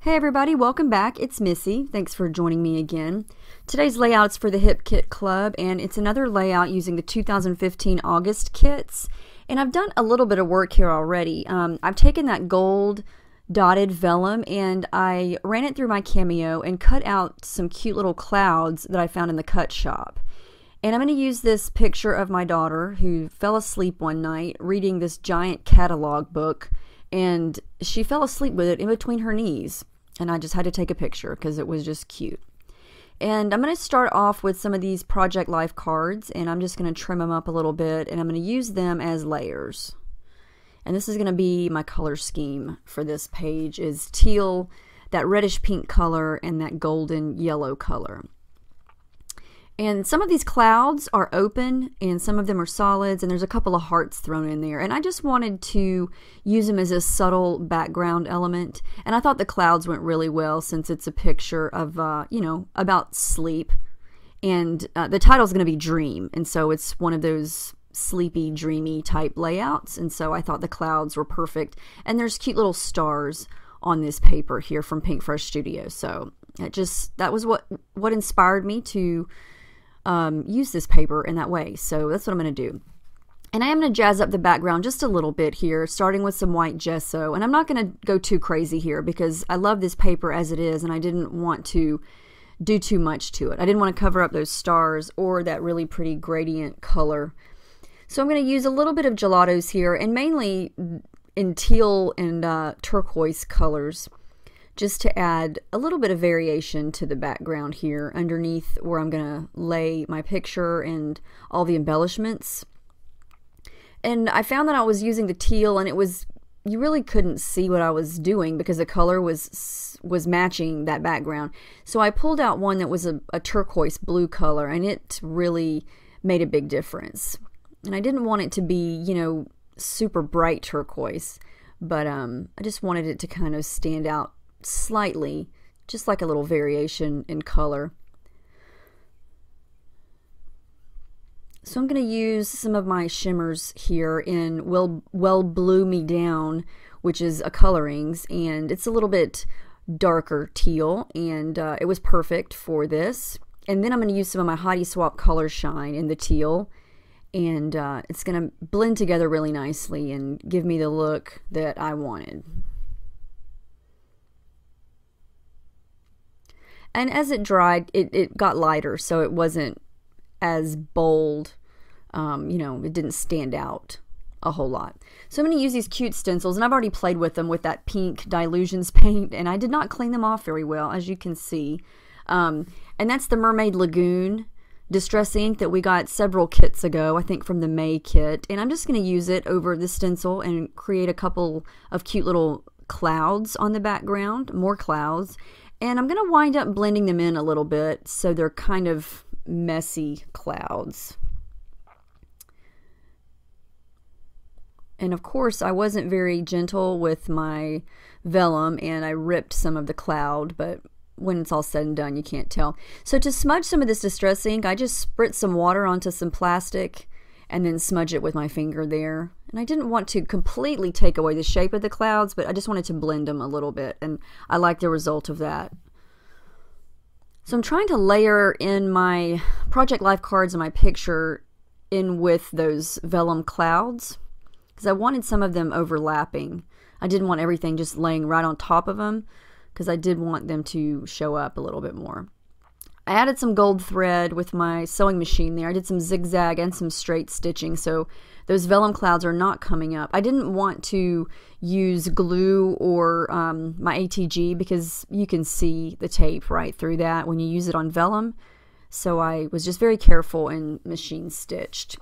Hey everybody, welcome back. It's Missy. Thanks for joining me again. Today's layout's for the Hip Kit Club, and it's another layout using the 2015 August kits. And I've done a little bit of work here already. I've taken that gold dotted vellum and I ran it through my Cameo and cut out some cute little clouds that I found in the cut shop. And I'm going to use this picture of my daughter who fell asleep one night reading this giant catalog book, and she fell asleep with it in between her knees. And I just had to take a picture because it was just cute. And I'm going to start off with some of these Project Life cards, and I'm just going to trim them up a little bit, and I'm going to use them as layers. And this is going to be my color scheme for this page, is teal, that reddish pink color, and that golden yellow color. And some of these clouds are open and some of them are solids, and there's a couple of hearts thrown in there. And I just wanted to use them as a subtle background element. And I thought the clouds went really well since it's a picture of, about sleep. And the title is going to be Dream. And so it's one of those sleepy, dreamy type layouts. And so I thought the clouds were perfect. And there's cute little stars on this paper here from Pink Fresh Studio. So that was what inspired me to use this paper in that way. So that's what I'm going to do. And I am going to jazz up the background just a little bit here, starting with some white gesso. And I'm not going to go too crazy here because I love this paper as it is, and I didn't want to do too much to it. I didn't want to cover up those stars or that really pretty gradient color. So I'm going to use a little bit of gelatos here, and mainly in teal and turquoise colors, just to add a little bit of variation to the background here underneath where I'm going to lay my picture and all the embellishments. And I found that I was using the teal, and you really couldn't see what I was doing because the color was matching that background. So I pulled out one that was a turquoise blue color, and it really made a big difference. And I didn't want it to be, super bright turquoise, but I just wanted it to kind of stand out slightly, just like a little variation in color. So I'm going to use some of my shimmers here in Well Blue Me Down, which is a colorings, and it's a little bit darker teal, and it was perfect for this. And then I'm going to use some of my Hottie Swap Color Shine in the teal, and it's going to blend together really nicely and give me the look that I wanted. And as it dried, it got lighter, so it wasn't as bold. It didn't stand out a whole lot. So I'm going to use these cute stencils, and I've already played with them with that pink Dylusions paint, and I did not clean them off very well, as you can see. And that's the Mermaid Lagoon Distress ink that we got several kits ago, I think from the May kit. And I'm just going to use it over the stencil and create a couple of cute little clouds on the background, more clouds. And I'm going to wind up blending them in a little bit so they're kind of messy clouds. And of course, I wasn't very gentle with my vellum, and I ripped some of the cloud, but when it's all said and done, you can't tell. So to smudge some of this distress ink, I just spritz some water onto some plastic and then smudge it with my finger there. And I didn't want to completely take away the shape of the clouds, but I just wanted to blend them a little bit, and I like the result of that. So I'm trying to layer in my Project Life cards and my picture in with those vellum clouds, because I wanted some of them overlapping. I didn't want everything just laying right on top of them, because I did want them to show up a little bit more. I added some gold thread with my sewing machine there. I did some zigzag and some straight stitching, so those vellum clouds are not coming up. I didn't want to use glue or my ATG because you can see the tape right through that when you use it on vellum. So I was just very careful and machine stitched.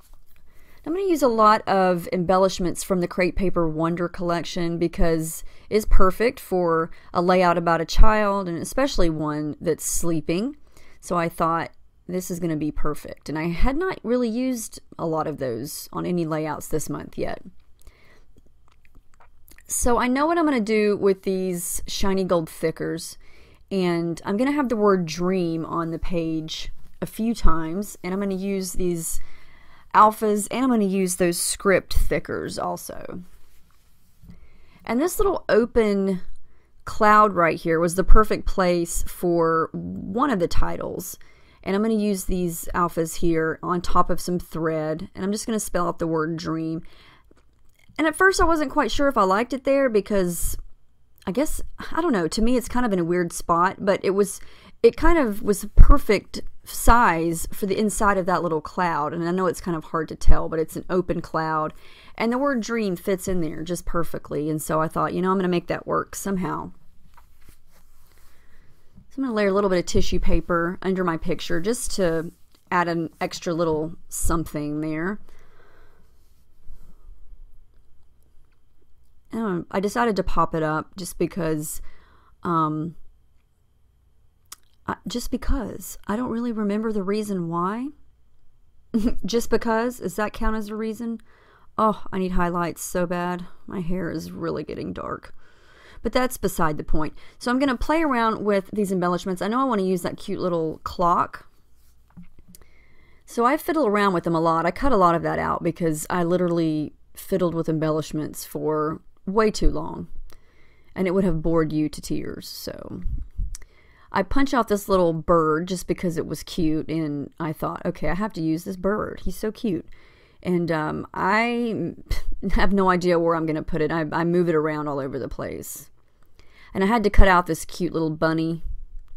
I'm going to use a lot of embellishments from the Crate Paper Wonder collection because it's perfect for a layout about a child, and especially one that's sleeping. So I thought this is going to be perfect. And I had not really used a lot of those on any layouts this month yet. So I know what I'm going to do with these shiny gold thickers. And I'm going to have the word dream on the page a few times. And I'm going to use these alphas, and I'm going to use those script thickers also. And this little open cloud right here was the perfect place for one of the titles. And I'm going to use these alphas here on top of some thread. And I'm just going to spell out the word dream. And at first I wasn't quite sure if I liked it there because I guess, I don't know, to me it's kind of in a weird spot. But it kind of was a perfect size for the inside of that little cloud. And I know it's kind of hard to tell, but it's an open cloud. And the word dream fits in there just perfectly. And so I thought, you know, I'm going to make that work somehow. I'm going to layer a little bit of tissue paper under my picture just to add an extra little something there. And I decided to pop it up just because I don't really remember the reason why. Just because? Does that count as a reason? Oh, I need highlights so bad. My hair is really getting dark. But that's beside the point. So I'm going to play around with these embellishments. I know I want to use that cute little clock. So I fiddle around with them a lot. I cut a lot of that out because I literally fiddled with embellishments for way too long. And it would have bored you to tears. So I punch out this little bird just because it was cute. And I thought, okay, I have to use this bird. He's so cute. And I have no idea where I'm going to put it. I move it around all over the place. And I had to cut out this cute little bunny.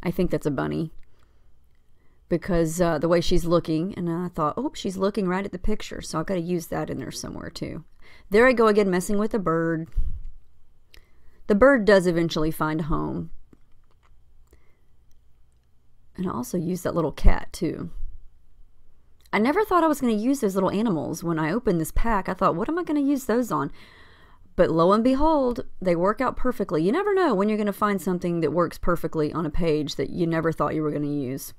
I think that's a bunny. Because the way she's looking. And I thought, oh, she's looking right at the picture. So I've got to use that in there somewhere too. There I go again, messing with the bird. The bird does eventually find a home. And I also use that little cat too. I never thought I was going to use those little animals. When I opened this pack, I thought, what am I going to use those on? But lo and behold, they work out perfectly. You never know when you're going to find something that works perfectly on a page that you never thought you were going to use.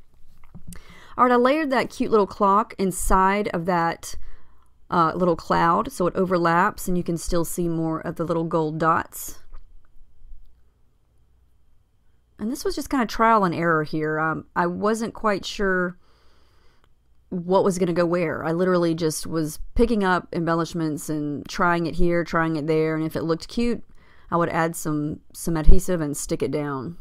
All right, I layered that cute little clock inside of that little cloud so it overlaps and you can still see more of the little gold dots. And this was just kind of trial and error here. I wasn't quite sure what was going to go where. I literally just was picking up embellishments and trying it here, trying it there, and if it looked cute, I would add some adhesive and stick it down.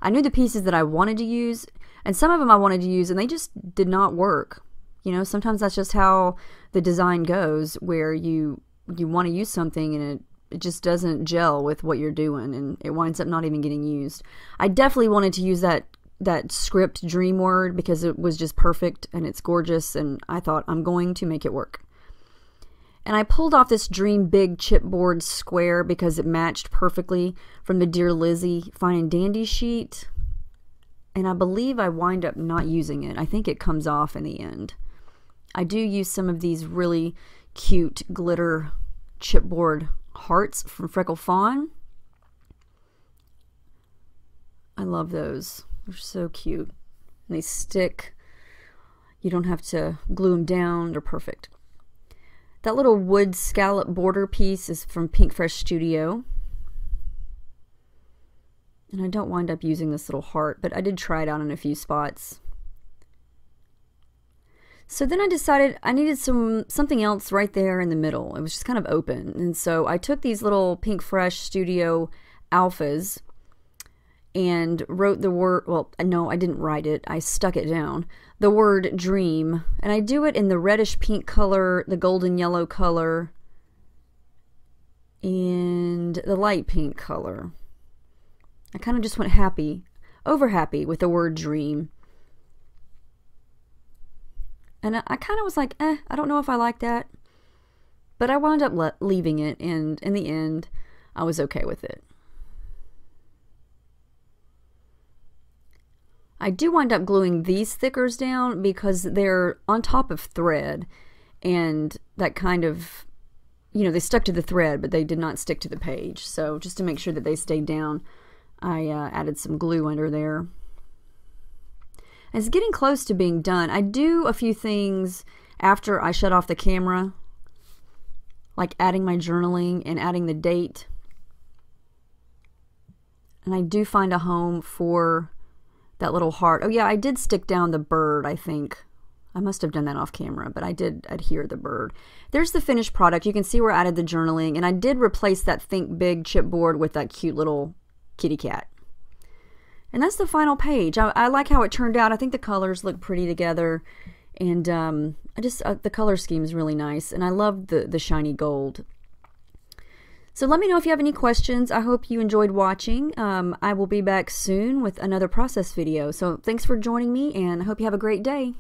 I knew the pieces that I wanted to use, and some of them I wanted to use, and they just did not work. You know, sometimes that's just how the design goes, where you want to use something and it just doesn't gel with what you're doing, and it winds up not even getting used. I definitely wanted to use that script dream word because it was just perfect and it's gorgeous, and I thought I'm going to make it work. And I pulled off this Dream Big chipboard square because it matched perfectly from the Dear Lizzy Fine and Dandy sheet, and I believe I wind up not using it. I think it comes off in the end. I do use some of these really cute glitter chipboard hearts from Freckle Fawn. I love those. They're so cute. And they stick. You don't have to glue them down. They're perfect. That little wood scallop border piece is from Pink Fresh Studio. And I don't wind up using this little heart, but I did try it out in a few spots. So then I decided I needed something else right there in the middle. It was just kind of open. And so I took these little Pink Fresh Studio alphas and wrote the word, well, no, I didn't write it. I stuck it down. The word dream. And I do it in the reddish pink color, the golden yellow color, and the light pink color. I kind of just went over happy with the word dream. And I kind of was like, I don't know if I like that. But I wound up leaving it, and in the end, I was okay with it. I do wind up gluing these thickers down because they're on top of thread, and that kind of, you know, they stuck to the thread, but they did not stick to the page. So just to make sure that they stayed down, I added some glue under there. It's getting close to being done. I do a few things after I shut off the camera, like adding my journaling and adding the date. And I do find a home for that little heart. Oh yeah, I did stick down the bird, I think. I must have done that off camera, but I did adhere the bird. There's the finished product. You can see where I added the journaling, and I did replace that Think Big chipboard with that cute little kitty cat. And that's the final page. I like how it turned out. I think the colors look pretty together, and the color scheme is really nice, and I love the shiny gold. So let me know if you have any questions. I hope you enjoyed watching. I will be back soon with another process video. So thanks for joining me, and I hope you have a great day.